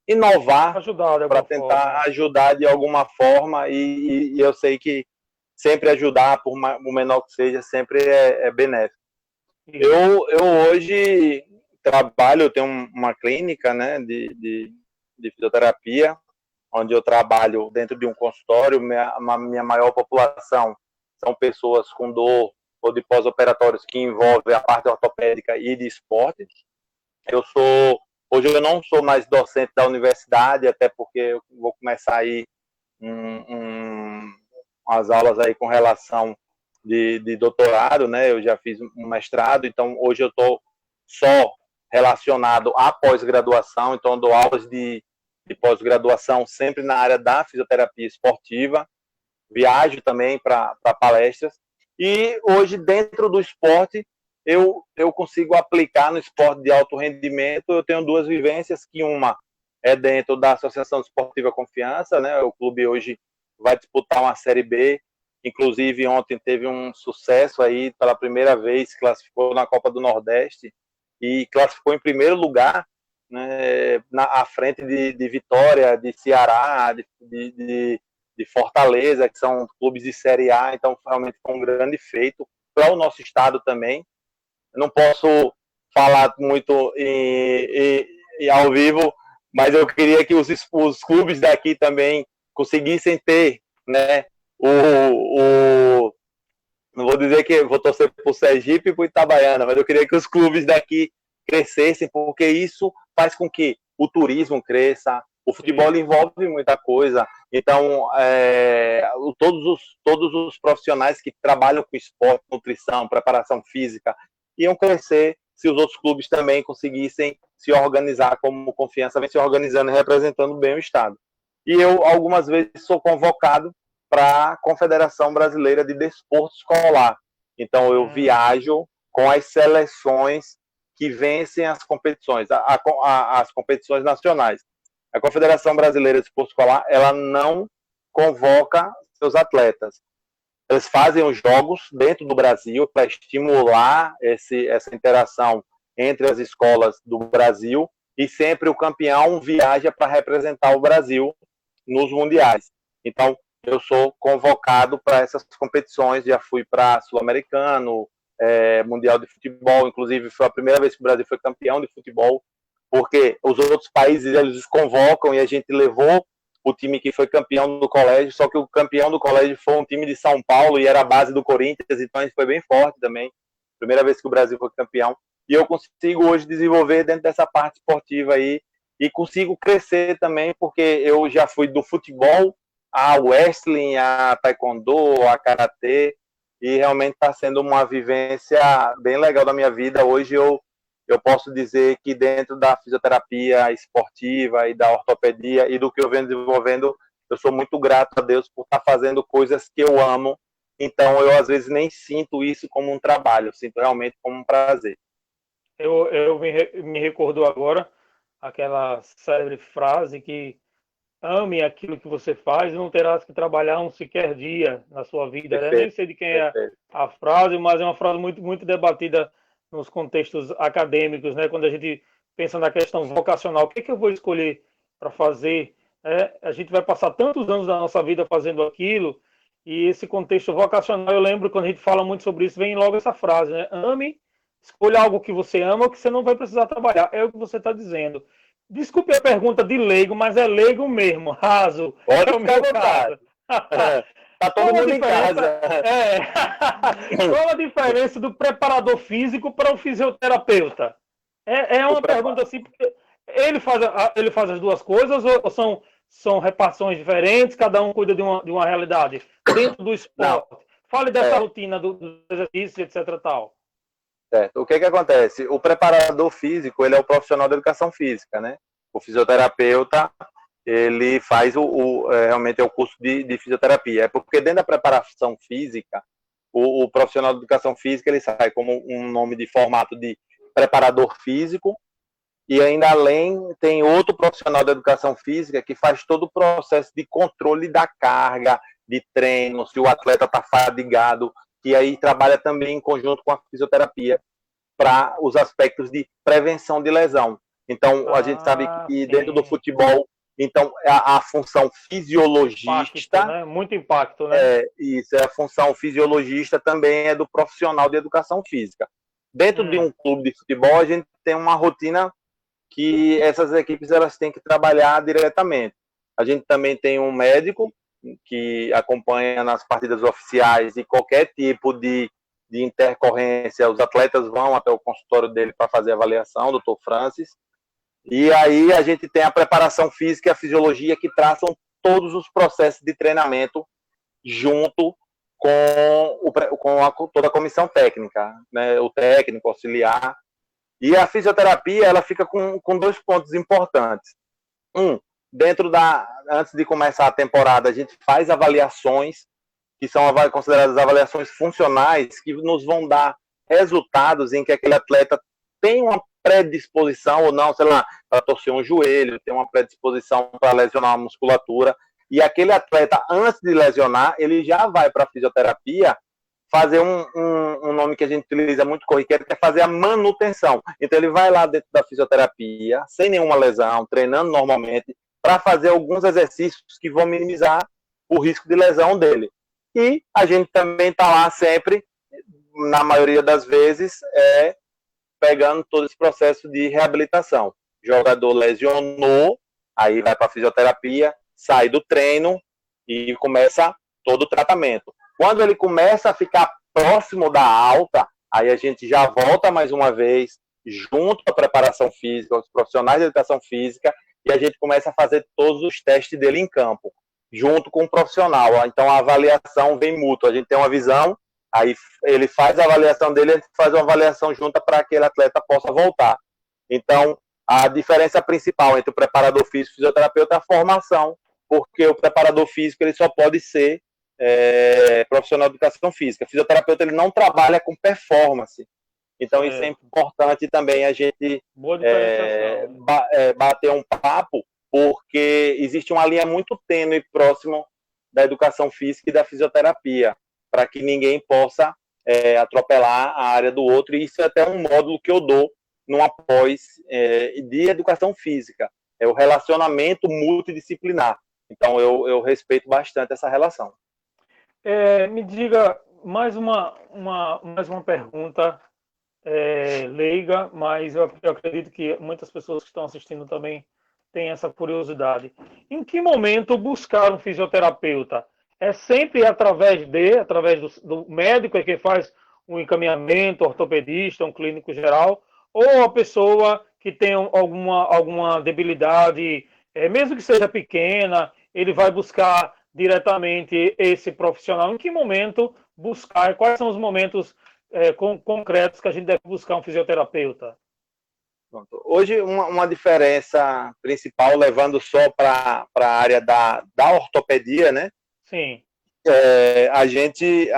inovar para tentar ajudar de alguma forma, e eu sei que sempre ajudar, por menor que seja, sempre é benéfico. Eu hoje trabalho, eu tenho uma clínica, né, de fisioterapia, onde eu trabalho dentro de um consultório. Minha maior população são pessoas com dor ou de pós-operatórios que envolvem a parte ortopédica e de esporte. Hoje eu não sou mais docente da universidade, até porque eu vou começar aí umas aulas aí com relação de doutorado, né? Eu já fiz um mestrado, então hoje eu estou só relacionado à pós-graduação, então eu dou aulas de pós-graduação sempre na área da fisioterapia esportiva, viajo também para palestras, e hoje dentro do esporte eu consigo aplicar no esporte de alto rendimento. Eu tenho duas vivências, que uma é dentro da Associação Esportiva Confiança, né? O clube hoje vai disputar uma Série B, inclusive ontem teve um sucesso aí, pela primeira vez classificou na Copa do Nordeste e classificou em primeiro lugar, né, à frente de Vitória, de Ceará, de Fortaleza, que são clubes de Série A. Então realmente foi um grande feito para o nosso estado também. Eu não posso falar muito ao vivo, mas eu queria que os clubes daqui também conseguissem ter, né, não vou dizer que vou torcer para o Sergipe e para o Itabaiana, mas eu queria que os clubes daqui crescessem, porque isso faz com que o turismo cresça. O futebol envolve muita coisa. Então, todos os profissionais que trabalham com esporte, nutrição, preparação física, iam crescer se os outros clubes também conseguissem se organizar como Confiança vem se organizando e representando bem o estado. E eu, algumas vezes, sou convocado para a Confederação Brasileira de Desporto Escolar. Então, eu viajo com as seleções que vencem as competições, as competições nacionais. A Confederação Brasileira de Desporto Escolar, ela não convoca seus atletas. Eles fazem os jogos dentro do Brasil para estimular essa interação entre as escolas do Brasil, e sempre o campeão viaja para representar o Brasil nos mundiais. Então, eu sou convocado para essas competições, já fui para Sul-Americano, Mundial de Futebol, inclusive foi a primeira vez que o Brasil foi campeão de futebol, porque os outros países eles convocam e a gente levou o time que foi campeão do colégio, só que o campeão do colégio foi um time de São Paulo e era a base do Corinthians, então a gente foi bem forte também. Primeira vez que o Brasil foi campeão. E eu consigo hoje desenvolver dentro dessa parte esportiva aí e consigo crescer também, porque eu já fui do futebol a wrestling, a taekwondo, a karatê, e realmente está sendo uma vivência bem legal da minha vida. Hoje eu posso dizer que dentro da fisioterapia esportiva e da ortopedia e do que eu venho desenvolvendo, eu sou muito grato a Deus por estar fazendo coisas que eu amo. Então, eu às vezes nem sinto isso como um trabalho, eu sinto realmente como um prazer. Eu me recordo agora aquela célebre frase que ame aquilo que você faz e não terás que trabalhar um sequer dia na sua vida. Né? Nem sei de quem é a frase, mas é uma frase muito, muito debatida nos contextos acadêmicos, né? Quando a gente pensa na questão vocacional, o que eu vou escolher para fazer? A gente vai passar tantos anos da nossa vida fazendo aquilo, e esse contexto vocacional, eu lembro quando a gente fala muito sobre isso, vem logo essa frase, né? Ame, escolha algo que você ama, que você não vai precisar trabalhar. É o que você está dizendo. Desculpe a pergunta de leigo, mas é leigo mesmo, raso. Pode é o meu caso. Tá todo mundo em casa. Qual a diferença do preparador físico para o fisioterapeuta? É uma pergunta assim, porque ele faz as duas coisas ou são repartições diferentes, cada um cuida de uma realidade dentro do esporte? Não. Fale dessa rotina do exercício, etc. Tal. Certo. O que acontece? O preparador físico, ele é o profissional da educação física, né? O fisioterapeuta, ele faz realmente é o curso de fisioterapia. É porque dentro da preparação física, o profissional de educação física, ele sai como um nome de formato de preparador físico, e ainda além tem outro profissional da educação física que faz todo o processo de controle da carga, de treino, se o atleta está fadigado, que aí trabalha também em conjunto com a fisioterapia para os aspectos de prevenção de lesão. Então, a gente sabe que dentro do futebol, então, a função fisiologista... Impacto, né? Muito impacto, né? Isso, a função fisiologista também é do profissional de educação física. Dentro de um clube de futebol, a gente tem uma rotina que essas equipes elas têm que trabalhar diretamente. A gente também tem um médico que acompanha nas partidas oficiais e qualquer tipo de intercorrência, os atletas vão até o consultório dele para fazer a avaliação, o Dr. Francis. E aí a gente tem a preparação física e a fisiologia que traçam todos os processos de treinamento junto com toda a comissão técnica, né? O técnico, auxiliar. E a fisioterapia, ela fica com dois pontos importantes. Antes de começar a temporada, a gente faz avaliações, que são consideradas avaliações funcionais, que nos vão dar resultados em que aquele atleta tem uma predisposição ou não, sei lá, para torcer um joelho, tem uma predisposição para lesionar a musculatura, e aquele atleta, antes de lesionar, ele já vai para a fisioterapia fazer um nome que a gente utiliza muito corriqueiro, que é fazer a manutenção. Então ele vai lá dentro da fisioterapia, sem nenhuma lesão, treinando normalmente, para fazer alguns exercícios que vão minimizar o risco de lesão dele. E a gente também está lá sempre, na maioria das vezes, pegando todo esse processo de reabilitação. O jogador lesionou, aí vai para a fisioterapia, sai do treino e começa todo o tratamento. Quando ele começa a ficar próximo da alta, aí a gente já volta mais uma vez, junto à preparação física, aos profissionais de educação física, e a gente começa a fazer todos os testes dele em campo, junto com o profissional. Então a avaliação vem mútua, a gente tem uma visão, aí ele faz a avaliação dele, a gente faz uma avaliação junta para que aquele atleta possa voltar. Então, a diferença principal entre o preparador físico e o fisioterapeuta é a formação, porque o preparador físico ele só pode ser profissional de educação física. O fisioterapeuta ele não trabalha com performance. Então, isso é importante também a gente bater um papo, porque existe uma linha muito tênue próximo da educação física e da fisioterapia, para que ninguém possa atropelar a área do outro, e isso é até um módulo que eu dou numa pós de educação física, é o relacionamento multidisciplinar. Então, eu respeito bastante essa relação. Me diga mais mais uma pergunta leiga, mas eu acredito que muitas pessoas que estão assistindo também têm essa curiosidade. Em que momento buscar um fisioterapeuta? É sempre através do médico é que faz um encaminhamento, ortopedista, um clínico geral, ou a pessoa que tem alguma debilidade, mesmo que seja pequena, ele vai buscar diretamente esse profissional? Em que momento buscar? Quais são os momentos concretos que a gente deve buscar um fisioterapeuta? Pronto. Hoje, uma diferença principal, levando só para a área da ortopedia, né? Sim. A gente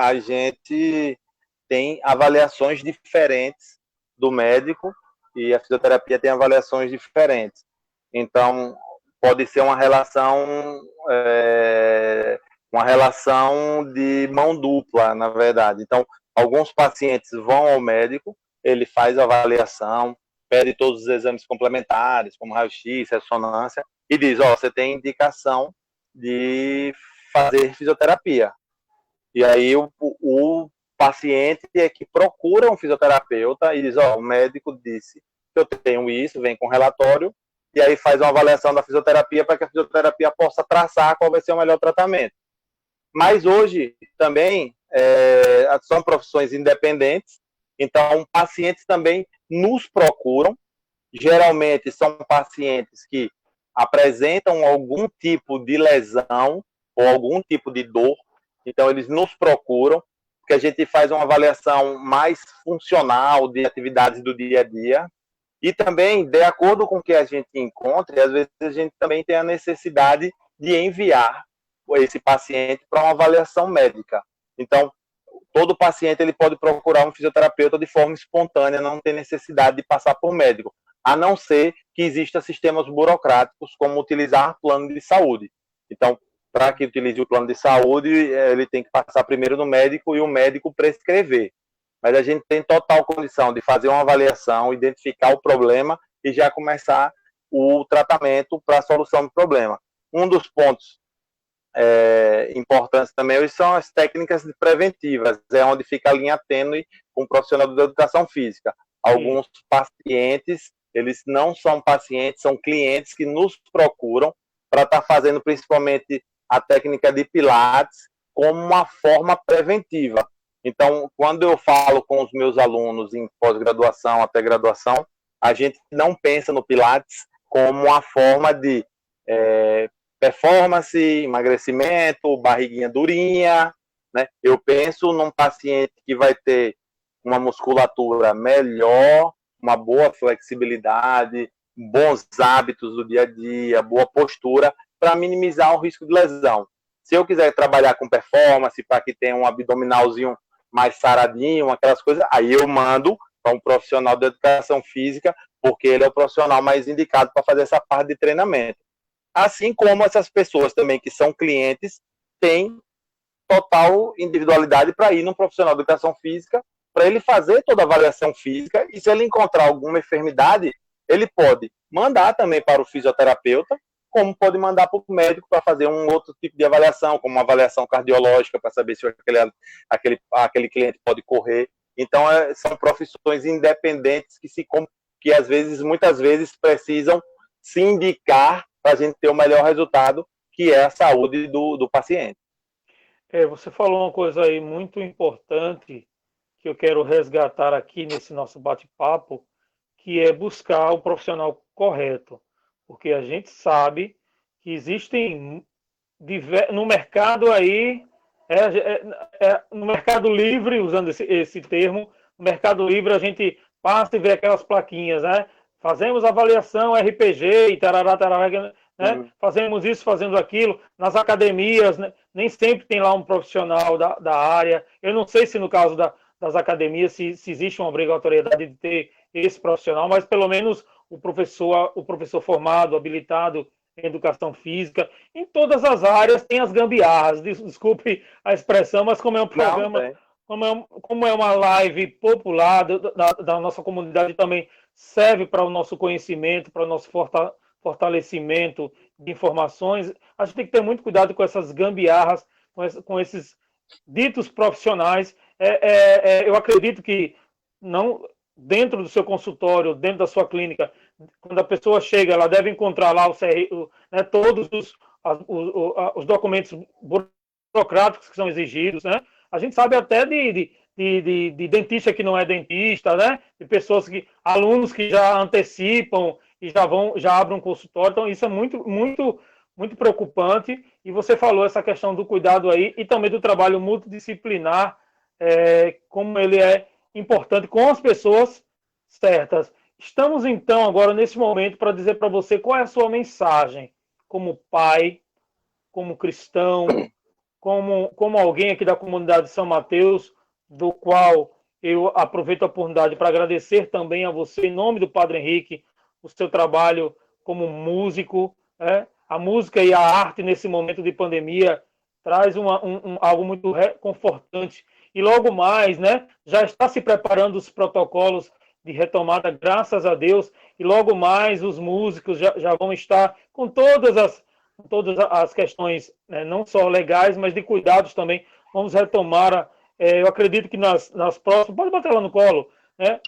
tem avaliações diferentes do médico e a fisioterapia tem avaliações diferentes. Então, pode ser uma relação de mão dupla, na verdade. Então, alguns pacientes vão ao médico, ele faz a avaliação, pede todos os exames complementares, como raio-x, ressonância, e diz, você tem indicação de fazer fisioterapia. E aí o paciente é que procura um fisioterapeuta e diz, o médico disse que eu tenho isso, vem com relatório, e aí faz uma avaliação da fisioterapia para que a fisioterapia possa traçar qual vai ser o melhor tratamento. Mas hoje também são profissões independentes, então pacientes também nos procuram, geralmente são pacientes que apresentam algum tipo de lesão ou algum tipo de dor, então eles nos procuram, porque a gente faz uma avaliação mais funcional de atividades do dia a dia, e também, de acordo com o que a gente encontra, às vezes a gente também tem a necessidade de enviar esse paciente para uma avaliação médica. Então, todo paciente ele pode procurar um fisioterapeuta de forma espontânea, não tem necessidade de passar por médico, a não ser que existam sistemas burocráticos, como utilizar plano de saúde. Então, para que utilize o plano de saúde, ele tem que passar primeiro no médico e o médico prescrever. Mas a gente tem total condição de fazer uma avaliação, identificar o problema e já começar o tratamento para a solução do problema. Um dos pontos importantes também são as técnicas preventivas, é onde fica a linha tênue com o profissional da educação física. Alguns pacientes, eles não são pacientes, são clientes que nos procuram para estar fazendo principalmente a técnica de Pilates como uma forma preventiva. Então, quando eu falo com os meus alunos em pós-graduação até graduação, a gente não pensa no Pilates como uma forma de performance, emagrecimento, barriguinha durinha, né? Eu penso num paciente que vai ter uma musculatura melhor, uma boa flexibilidade, bons hábitos do dia a dia, boa postura, para minimizar o risco de lesão. Se eu quiser trabalhar com performance, para que tenha um abdominalzinho mais saradinho, aquelas coisas, aí eu mando para um profissional de educação física, porque ele é o profissional mais indicado para fazer essa parte de treinamento. Assim como essas pessoas também que são clientes têm total individualidade para ir num profissional de educação física, para ele fazer toda a avaliação física, e se ele encontrar alguma enfermidade, ele pode mandar também para o fisioterapeuta, como pode mandar para o médico para fazer um outro tipo de avaliação, como uma avaliação cardiológica, para saber se aquele cliente pode correr. Então, são profissões independentes que às vezes, muitas vezes, precisam se indicar para a gente ter o melhor resultado, que é a saúde do paciente. Você falou uma coisa aí muito importante que eu quero resgatar aqui nesse nosso bate-papo, que é buscar o profissional correto, porque a gente sabe que existem no mercado aí, no mercado livre, usando esse termo, no mercado livre a gente passa e vê aquelas plaquinhas, né? Fazemos avaliação RPG e tarará, tarará, né? Fazemos isso, fazendo aquilo. Nas academias, né? Nem sempre tem lá um profissional da área. Eu não sei se no caso das academias se existe uma obrigatoriedade de ter esse profissional, mas pelo menos o professor formado, habilitado em educação física, em todas as áreas tem as gambiarras. Desculpe a expressão, mas como é um programa, como é uma live popular da nossa comunidade, também serve para o nosso conhecimento, para o nosso fortalecimento de informações, a gente tem que ter muito cuidado com essas gambiarras, com esses ditos profissionais. Eu acredito que não dentro do seu consultório, dentro da sua clínica, quando a pessoa chega, ela deve encontrar lá né, todos os documentos burocráticos que são exigidos, né? A gente sabe até de dentista que não é dentista, né? De pessoas alunos que já antecipam e já abrem um consultório. Então, isso é muito, muito, muito preocupante. E você falou essa questão do cuidado aí e também do trabalho multidisciplinar, como ele é importante com as pessoas certas. Estamos, então, agora nesse momento para dizer para você qual é a sua mensagem como pai, como cristão, como alguém aqui da comunidade de São Mateus, do qual eu aproveito a oportunidade para agradecer também a você, em nome do Padre Henrique, o seu trabalho como músico. A música e a arte nesse momento de pandemia traz algo muito reconfortante. E logo mais, né, já está se preparando os protocolos de retomada, graças a Deus, e logo mais os músicos já vão estar com todas as questões, né, não só legais, mas de cuidados também. Vamos retomar, eu acredito que nas próximas, pode bater lá no colo, né,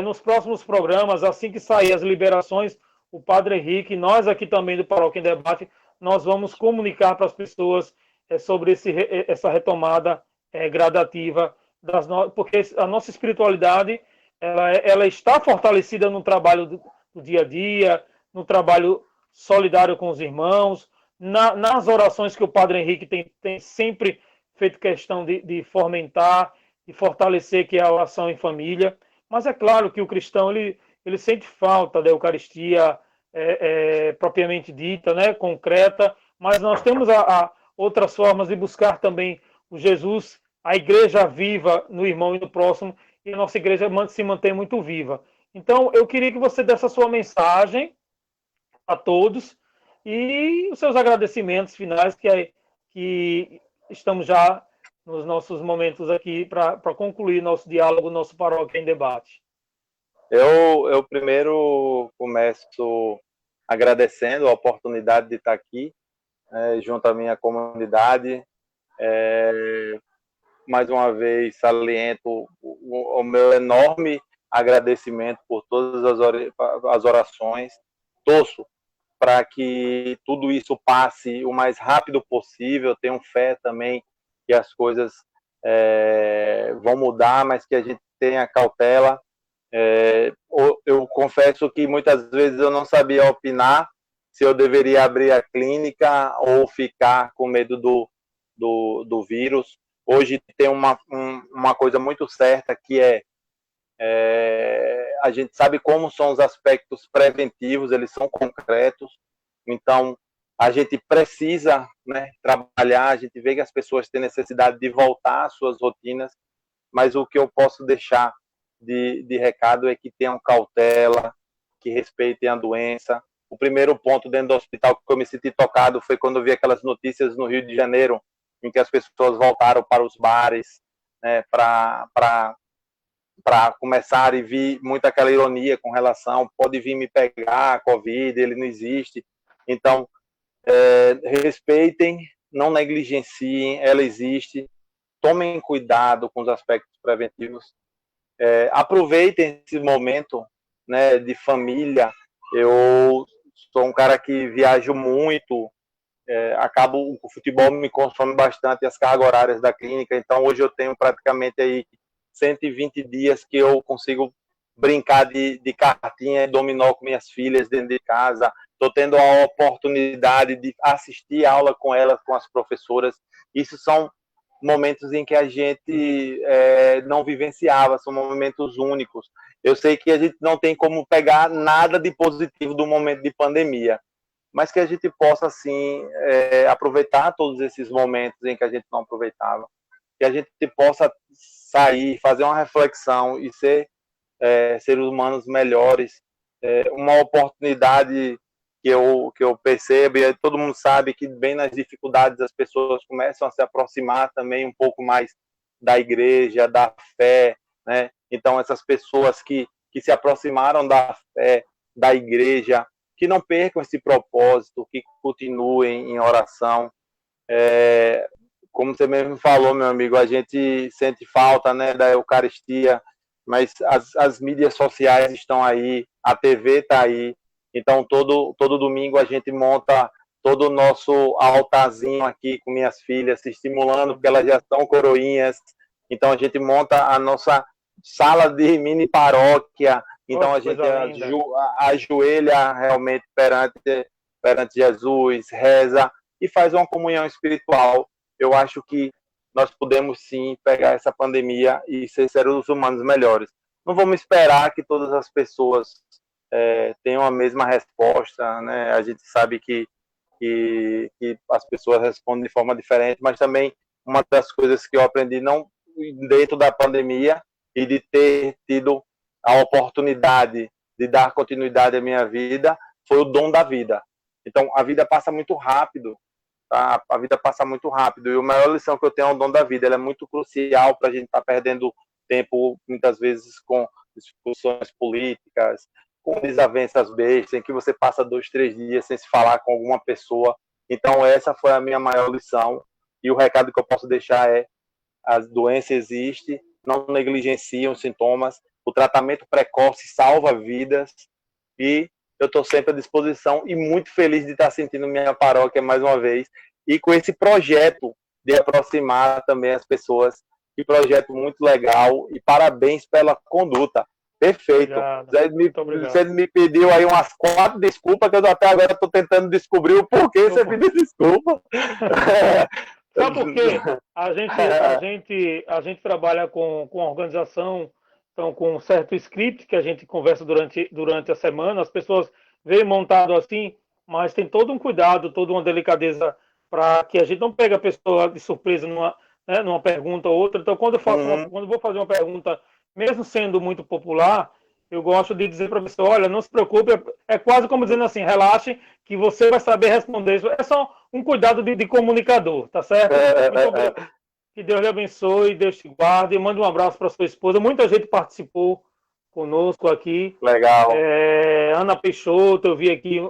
nos próximos programas, assim que sair as liberações, o Padre Henrique, nós aqui também do Paróquia em Debate, nós vamos comunicar para as pessoas sobre essa retomada gradativa, porque a nossa espiritualidade ela está fortalecida no trabalho do dia a dia, no trabalho solidário com os irmãos, nas orações que o Padre Henrique tem sempre feito questão de fomentar, de fortalecer, que é a oração em família. Mas é claro que o cristão ele sente falta da Eucaristia propriamente dita, né, concreta, mas nós temos outras formas de buscar também o Jesus, a igreja viva no irmão e no próximo, e a nossa igreja se mantém muito viva. Então, eu queria que você desse a sua mensagem a todos e os seus agradecimentos finais, que estamos já nos nossos momentos aqui para concluir nosso diálogo, nosso Paróquia em Debate. Eu primeiro começo agradecendo a oportunidade de estar aqui, junto à minha comunidade. Mais uma vez, saliento o meu enorme agradecimento por todas as orações. Torço para que tudo isso passe o mais rápido possível. Tenho fé também que as coisas vão mudar, mas que a gente tenha cautela. Eu confesso que muitas vezes eu não sabia opinar se eu deveria abrir a clínica ou ficar com medo do vírus. Hoje tem uma coisa muito certa, que a gente sabe como são os aspectos preventivos, eles são concretos. Então, a gente precisa, né, trabalhar, a gente vê que as pessoas têm necessidade de voltar às suas rotinas, mas o que eu posso deixar de recado é que tenham cautela, que respeitem a doença. O primeiro ponto dentro do hospital que eu me senti tocado foi quando eu vi aquelas notícias no Rio de Janeiro, em que as pessoas voltaram para os bares, né, para começar, e vi muito aquela ironia com relação, pode vir me pegar, a Covid, ele não existe. Então, respeitem, não negligenciem, ela existe, tomem cuidado com os aspectos preventivos, aproveitem esse momento, né, de família. Eu sou um cara que viajo muito, o futebol me consome bastante, as cargas horárias da clínica, então hoje eu tenho praticamente aí 120 dias que eu consigo brincar de cartinha e dominó com minhas filhas dentro de casa. Estou tendo a oportunidade de assistir aula com elas, com as professoras. Isso são momentos em que a gente não vivenciava, são momentos únicos. Eu sei que a gente não tem como pegar nada de positivo do momento de pandemia, mas que a gente possa, assim, aproveitar todos esses momentos em que a gente não aproveitava, que a gente possa sair, fazer uma reflexão e ser seres humanos melhores. Uma oportunidade que eu percebo, e todo mundo sabe que bem nas dificuldades as pessoas começam a se aproximar também um pouco mais da igreja, da fé, né? Então essas pessoas que se aproximaram da fé da igreja, que não percam esse propósito, que continuem em oração. Como você mesmo falou, meu amigo, a gente sente falta, né, da Eucaristia, mas as mídias sociais estão aí, a TV está aí, então todo domingo a gente monta todo o nosso altarzinho aqui com minhas filhas, se estimulando, porque elas já são coroinhas, então a gente monta a nossa sala de mini paróquia, então a gente ajoelha realmente perante Jesus, reza e faz uma comunhão espiritual. Eu acho que nós podemos sim pegar essa pandemia e ser seres humanos melhores. Não vamos esperar que todas as pessoas tenham a mesma resposta, né? A gente sabe que as pessoas respondem de forma diferente, mas também uma das coisas que eu aprendi não dentro da pandemia e de ter tido a oportunidade de dar continuidade à minha vida foi o dom da vida. Então, a vida passa muito rápido, tá? A vida passa muito rápido e a maior lição que eu tenho é o dom da vida. Ela é muito crucial para a gente estar perdendo tempo, muitas vezes, com discussões políticas, com desavenças bestas, em que você passa 2, 3 dias sem se falar com alguma pessoa. Então, essa foi a minha maior lição. E o recado que eu posso deixar é: a doença existe, não negligenciem os sintomas, o tratamento precoce salva vidas e eu estou sempre à disposição e muito feliz de estar sentindo minha paróquia mais uma vez e com esse projeto de aproximar também as pessoas. Que projeto muito legal e parabéns pela conduta. Perfeito. Você me pediu aí umas 4 desculpas que eu até agora estou tentando descobrir o porquê você pediu desculpa. Sabe por quê? A gente trabalha com a organização, então, com um certo script que a gente conversa durante a semana. As pessoas veem montado assim, mas tem todo um cuidado, toda uma delicadeza para que a gente não pegue a pessoa de surpresa numa pergunta ou outra. Então, quando eu vou fazer uma pergunta, mesmo sendo muito popular, eu gosto de dizer para a pessoa: olha, não se preocupe, é quase como dizendo assim, relaxe, que você vai saber responder isso. É só um cuidado de comunicador, tá certo? Muito obrigado. Que Deus lhe abençoe, Deus te guarde. Manda um abraço para sua esposa. Muita gente participou conosco aqui. Legal. Ana Peixoto, eu vi aqui,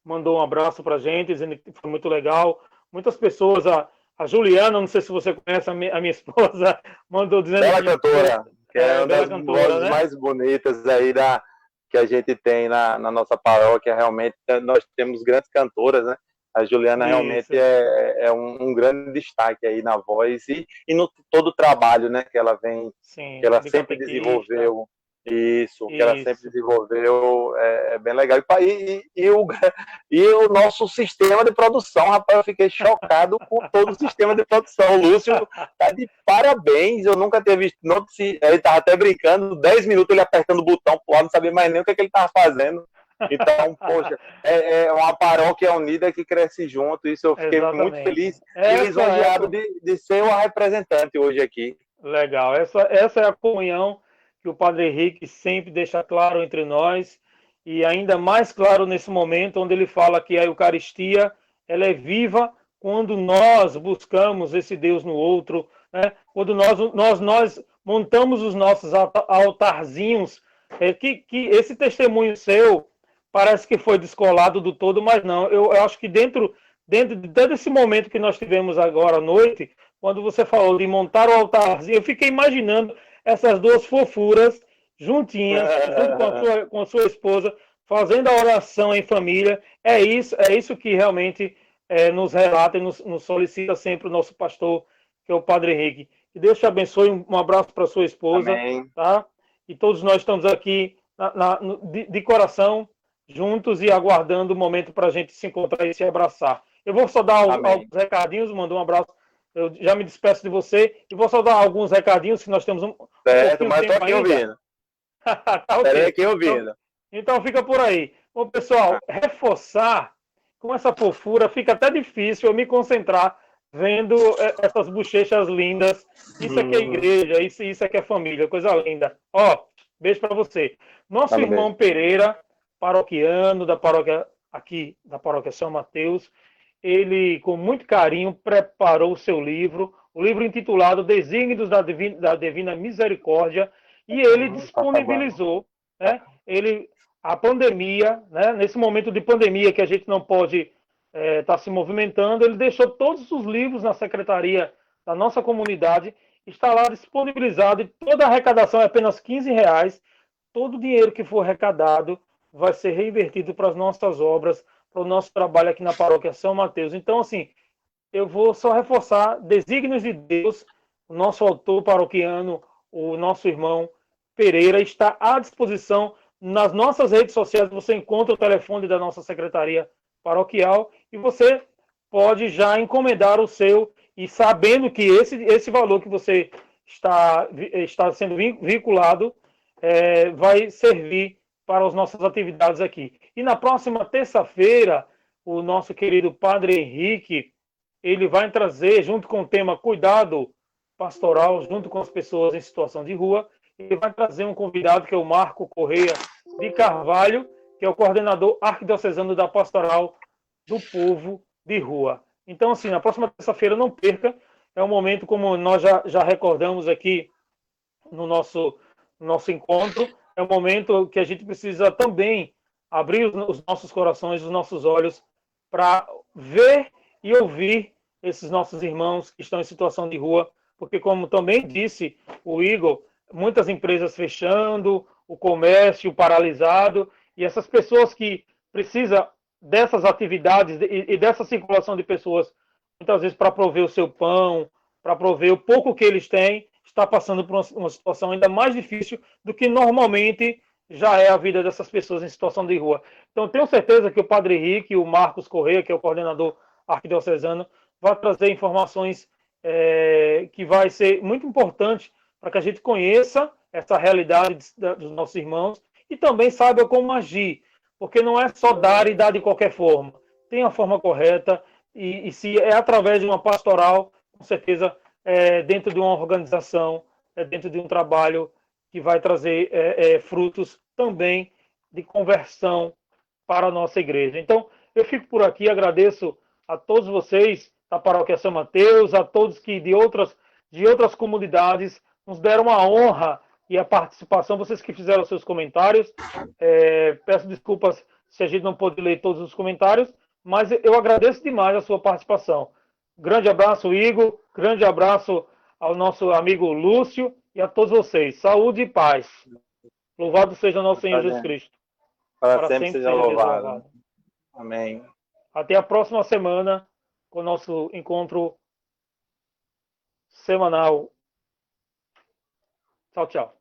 mandou um abraço para a gente, dizendo que foi muito legal. Muitas pessoas, a Juliana, não sei se você conhece, a minha esposa, mandou dizendo Bela cantora, que é uma das vozes, né, mais bonitas aí que a gente tem na nossa paróquia. Realmente, nós temos grandes cantoras, né? A Juliana realmente é um grande destaque aí na voz e no todo o trabalho, né, que ela vem, que ela sempre desenvolveu. Que ela sempre desenvolveu, é bem legal. E o nosso sistema de produção, rapaz, eu fiquei chocado com todo o sistema de produção. O Lúcio tá de parabéns, eu nunca tinha visto. Ele tava até brincando, 10 minutos ele apertando o botão pro lado, não sabia mais nem o que ele tava fazendo. Então, poxa, é uma paróquia unida que cresce junto. Isso eu fiquei muito feliz e lisonjeado de ser uma representante hoje aqui. Legal, essa é a comunhão que o Padre Henrique sempre deixa claro entre nós, e ainda mais claro nesse momento onde ele fala que a Eucaristia ela é viva quando nós buscamos esse Deus no outro, né? Quando nós montamos os nossos altarzinhos, que esse testemunho seu parece que foi descolado do todo, mas não. Eu acho que dentro desse momento que nós tivemos agora à noite, quando você falou de montar o altarzinho, eu fiquei imaginando essas duas fofuras juntinhas, junto com a sua esposa, fazendo a oração em família. É isso que realmente nos relata e nos solicita sempre o nosso pastor, que é o Padre Henrique. Que Deus te abençoe. Um abraço para sua esposa. Amém. Tá? E todos nós estamos aqui de coração, juntos e aguardando o momento para a gente se encontrar e se abraçar. Eu vou só dar alguns recadinhos, mandou um abraço. Eu já me despeço de você e vou só dar alguns recadinhos, que nós temos certo, mas estou aqui ouvindo. Tá ok. Estou aqui ouvindo. Então fica por aí. Bom, pessoal, reforçar com essa fofura fica até difícil eu me concentrar vendo essas bochechas lindas. Isso aqui é igreja, isso aqui é família, coisa linda. Ó, beijo para você. Nosso irmão Pereira, paroquiano da paróquia aqui, da paróquia São Mateus, ele, com muito carinho, preparou o seu livro, o livro intitulado Desígnios da Divina Misericórdia, e ele disponibilizou, né? Ele a pandemia, né, nesse momento de pandemia que a gente não pode estar se movimentando, ele deixou todos os livros na secretaria da nossa comunidade, está lá disponibilizado, e toda a arrecadação é apenas R$ 15. Todo o dinheiro que for arrecadado vai ser reinvertido para as nossas obras, para o nosso trabalho aqui na paróquia São Mateus. Então, assim, eu vou só reforçar desígnios de Deus, o nosso autor paroquiano, o nosso irmão Pereira, está à disposição nas nossas redes sociais. Você encontra o telefone da nossa secretaria paroquial e você pode já encomendar o seu, e sabendo que esse valor que você está sendo vinculado vai servir para as nossas atividades aqui. E na próxima terça-feira, o nosso querido Padre Henrique, ele vai trazer, junto com o tema cuidado pastoral, junto com as pessoas em situação de rua, ele vai trazer um convidado que é o Marco Correia de Carvalho, que é o coordenador arquidiocesano da Pastoral do Povo de Rua. Então, assim, na próxima terça-feira, não perca, é um momento, como nós já recordamos aqui no nosso encontro, é um momento que a gente precisa também abrir os nossos corações, os nossos olhos, para ver e ouvir esses nossos irmãos que estão em situação de rua, porque, como também disse o Igor, muitas empresas fechando, o comércio paralisado, e essas pessoas que precisam dessas atividades e dessa circulação de pessoas, muitas vezes para prover o seu pão, para prover o pouco que eles têm, está passando por uma situação ainda mais difícil do que normalmente já é a vida dessas pessoas em situação de rua. Então, tenho certeza que o Padre Henrique e o Marcos Correia, que é o coordenador arquidiocesano, vai trazer informações que vai ser muito importante para que a gente conheça essa realidade dos nossos irmãos e também saiba como agir, porque não é só dar e dar de qualquer forma. Tem a forma correta e se é através de uma pastoral, com certeza, dentro de uma organização, dentro de um trabalho que vai trazer frutos também de conversão para a nossa igreja. Então, eu fico por aqui, agradeço a todos vocês da Paróquia São Mateus, a todos que de outras comunidades nos deram a honra e a participação, vocês que fizeram seus comentários. Peço desculpas se a gente não pôde ler todos os comentários, mas eu agradeço demais a sua participação. Grande abraço, Igor, grande abraço ao nosso amigo Lúcio e a todos vocês. Saúde e paz. Louvado seja o nosso Senhor Jesus Cristo. Para sempre seja louvado. Amém. Até a próxima semana com o nosso encontro semanal. Tchau, tchau.